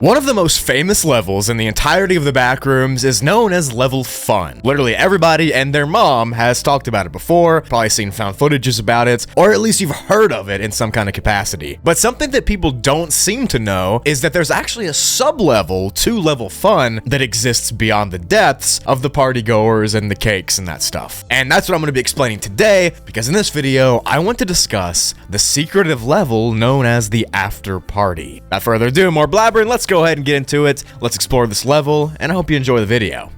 One of the most famous levels in the entirety of the Backrooms is known as Level FUN. Literally everybody and their mom has talked about it before, probably seen found footages about it, or at least you've heard of it in some kind of capacity. But something that people don't seem to know is that there's actually a sub-level to Level FUN that exists beyond the depths of the partygoers and the cakes and that stuff. And that's what I'm going to be explaining today, because in this video, I want to discuss the secretive level known as the After Party. Without further ado, more blabbering, let's go ahead and get into it. Let's explore this level, and I hope you enjoy the video.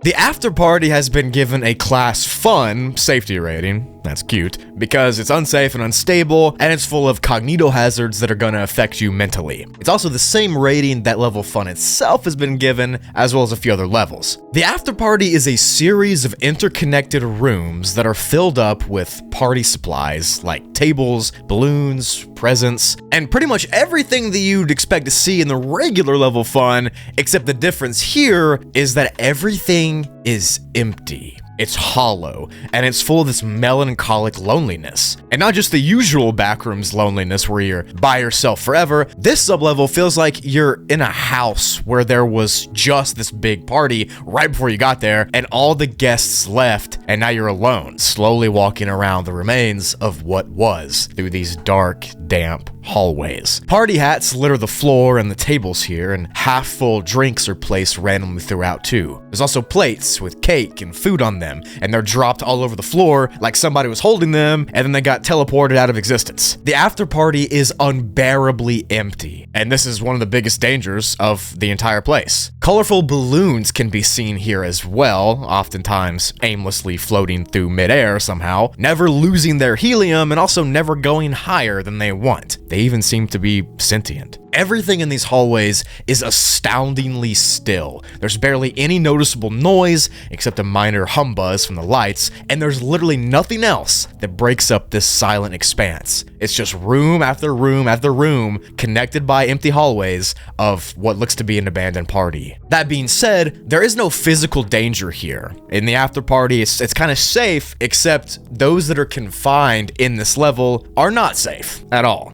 The After Party has been given a Class Fun safety rating. That's cute, because it's unsafe and unstable, and it's full of cognito hazards that are gonna affect you mentally. It's also the same rating that Level FUN itself has been given, as well as a few other levels. The After Party is a series of interconnected rooms that are filled up with party supplies like tables, balloons, presents, and pretty much everything that you'd expect to see in the regular Level FUN, except the difference here is that everything is empty. It's hollow, and it's full of this melancholic loneliness. And not just the usual Backrooms loneliness where you're by yourself forever. This sublevel feels like you're in a house where there was just this big party right before you got there, and all the guests left, and now you're alone, slowly walking around the remains of what was through these dark, damp hallways. Party hats litter the floor and the tables here, and half-full drinks are placed randomly throughout too. There's also plates with cake and food on them, and they're dropped all over the floor like somebody was holding them, and then they got teleported out of existence. The After Party is unbearably empty, and this is one of the biggest dangers of the entire place. Colorful balloons can be seen here as well, oftentimes aimlessly floating through midair somehow, never losing their helium and also never going higher than they want. They even seem to be sentient. Everything in these hallways is astoundingly still. There's barely any noticeable noise except a minor hum buzz from the lights, and there's literally nothing else that breaks up this silent expanse. It's just room after room after room connected by empty hallways of what looks to be an abandoned party. That being said, there is no physical danger here. In the After Party, it's kind of safe, except those that are confined in this level are not safe at all.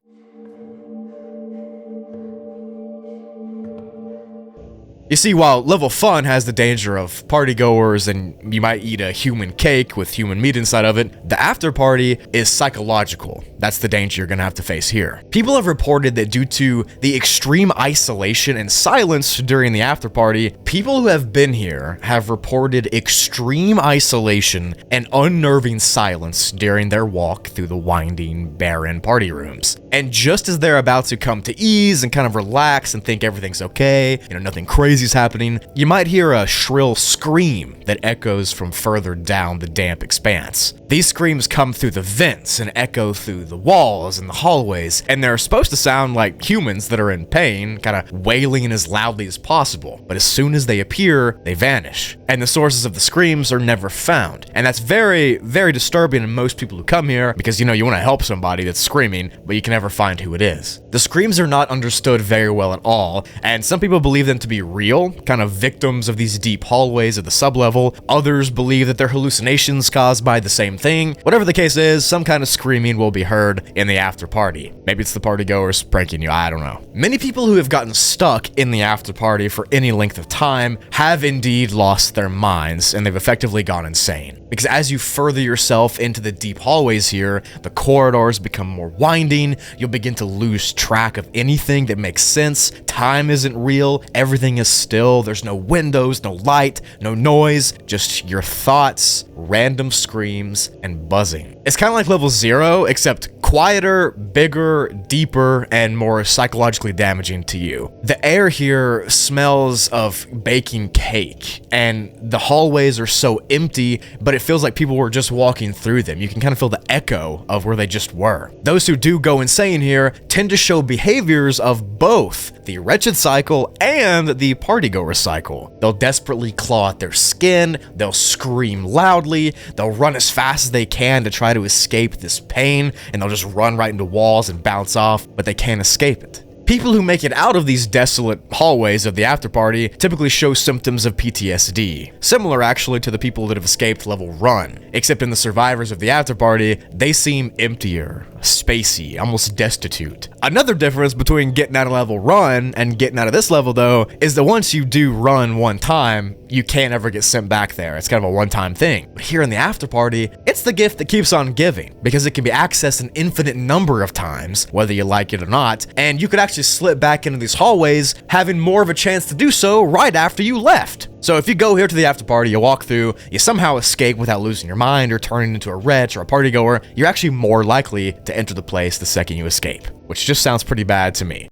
You see, while Level FUN has the danger of partygoers and you might eat a human cake with human meat inside of it, the After Party is psychological. That's the danger you're gonna have to face here. People have reported that due to the extreme isolation and silence during the After Party, people who have been here have reported extreme isolation and unnerving silence during their walk through the winding, barren party rooms. And just as they're about to come to ease and kind of relax and think everything's okay, nothing crazy is happening, you might hear a shrill scream that echoes from further down the damp expanse. These screams come through the vents and echo through the walls and the hallways, and they're supposed to sound like humans that are in pain, kind of wailing as loudly as possible. But as soon as they appear, they vanish, and the sources of the screams are never found. And that's very, very disturbing to most people who come here, because you want to help somebody that's screaming, but you can never find who it is. The screams are not understood very well at all, and some people believe them to be real, kind of victims of these deep hallways of the sublevel. Others believe that they're hallucinations caused by the same thing. Whatever the case is, some kind of screaming will be heard in the After Party. Maybe it's the partygoers pranking you, I don't know. Many people who have gotten stuck in the After Party for any length of time have indeed lost their minds, and they've effectively gone insane. Because as you further yourself into the deep hallways here, the corridors become more winding, you'll begin to lose track of anything that makes sense, time isn't real, everything is still, there's no windows, no light, no noise, just your thoughts, random screams, and buzzing. It's kind of like Level 0, except quieter, bigger, deeper, and more psychologically damaging to you. The air here smells of baking cake, and the hallways are so empty, but it feels like people were just walking through them. You can kind of feel the echo of where they just were. Those who do go insane here tend to show behaviors of both the wretched cycle and the partygoer cycle. They'll desperately claw at their skin, they'll scream loudly, they'll run as fast as they can to try to escape this pain, and they'll just run right into walls and bounce off, but they can't escape it. People who make it out of these desolate hallways of the after party typically show symptoms of PTSD, similar actually to the people that have escaped level run, except in the survivors of the after party, they seem emptier, spacey, almost destitute. Another difference between getting out of level run and getting out of this level though, is that once you do run one time, you can't ever get sent back there. It's kind of a one-time thing. But here in the after party, it's the gift that keeps on giving, because it can be accessed an infinite number of times, whether you like it or not, and you could actually slip back into these hallways, having more of a chance to do so right after you left. So if you go here to the after party, you walk through, you somehow escape without losing your mind or turning into a wretch or a partygoer, you're actually more likely to enter the place the second you escape, which just sounds pretty bad to me.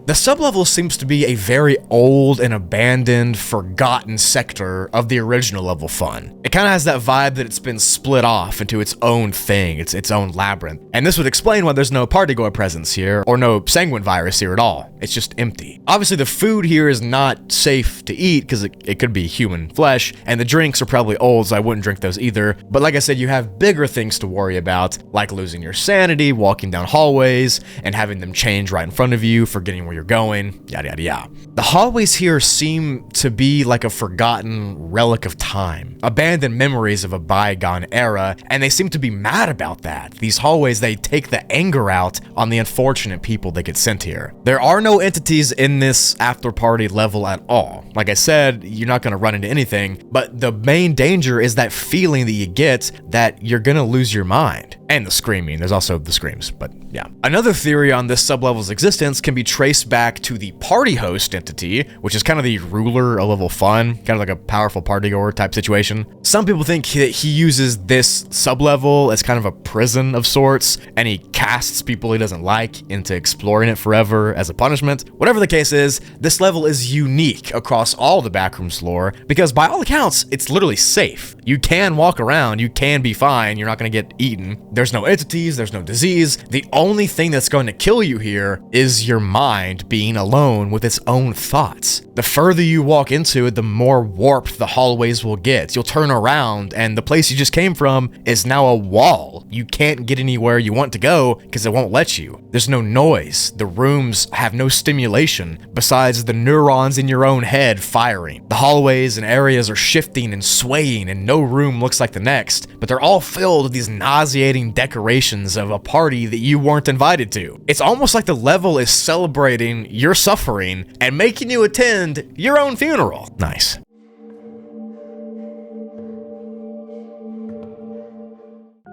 The sublevel seems to be a very old and abandoned, forgotten sector of the original Level Fun. It kind of has that vibe that it's been split off into its own thing, its own labyrinth. And this would explain why there's no partygoer presence here, or no sanguine virus here at all. It's just empty. Obviously, the food here is not safe to eat because it could be human flesh, and the drinks are probably old, so I wouldn't drink those either. But like I said, you have bigger things to worry about, like losing your sanity, walking down hallways, and having them change right in front of you, forgetting where you're going, yada yada yada. The hallways here seem to be like a forgotten relic of time, abandoned memories of a bygone era, and they seem to be mad about that. These hallways, they take the anger out on the unfortunate people that get sent here. There are no entities in this after party level at all. Like I said, you're not going to run into anything, but the main danger is that feeling that you get that you're going to lose your mind. And the screaming, there's also the screams, but yeah. Another theory on this sublevel's existence can be traced back to the party host entity, which is kind of the ruler of Level Fun, kind of like a powerful partygoer type situation. Some people think that he uses this sublevel as kind of a prison of sorts, and he casts people he doesn't like into exploring it forever as a punishment. Whatever the case is, this level is unique across all the Backrooms lore, because by all accounts, it's literally safe. You can walk around, you can be fine, you're not going to get eaten. There's no entities, there's no disease. The only thing that's going to kill you here is your mind being alone with its own thoughts. The further you walk into it, the more warped the hallways will get. You'll turn around and the place you just came from is now a wall. You can't get anywhere you want to go because it won't let you. There's no noise. The rooms have no stimulation besides the neurons in your own head firing. The hallways and areas are shifting and swaying and no room looks like the next, but they're all filled with these nauseating decorations of a party that you weren't invited to. It's almost like the level is celebrating your suffering and making you attend your own funeral. Nice.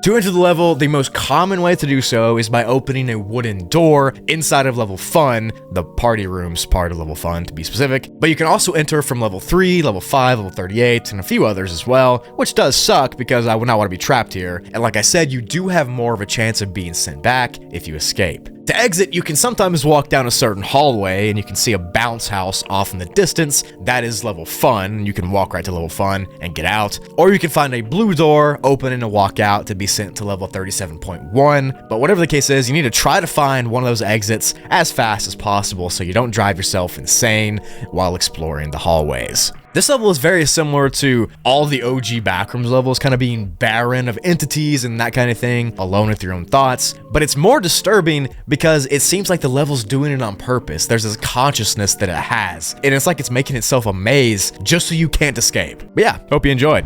To enter the level, the most common way to do so is by opening a wooden door inside of Level Fun, the party rooms part of Level Fun to be specific, but you can also enter from level 3, level 5, level 38, and a few others as well, which does suck because I would not want to be trapped here, and like I said, you do have more of a chance of being sent back if you escape. To exit, you can sometimes walk down a certain hallway and you can see a bounce house off in the distance. That is Level Fun, and you can walk right to Level Fun and get out. Or you can find a blue door, open and walk out to be sent to level 37.1. But whatever the case is, you need to try to find one of those exits as fast as possible so you don't drive yourself insane while exploring the hallways. This level is very similar to all the OG Backrooms levels, kind of being barren of entities and that kind of thing, alone with your own thoughts, but it's more disturbing because it seems like the level's doing it on purpose. There's this consciousness that it has, and it's like it's making itself a maze just so you can't escape. But yeah, hope you enjoyed.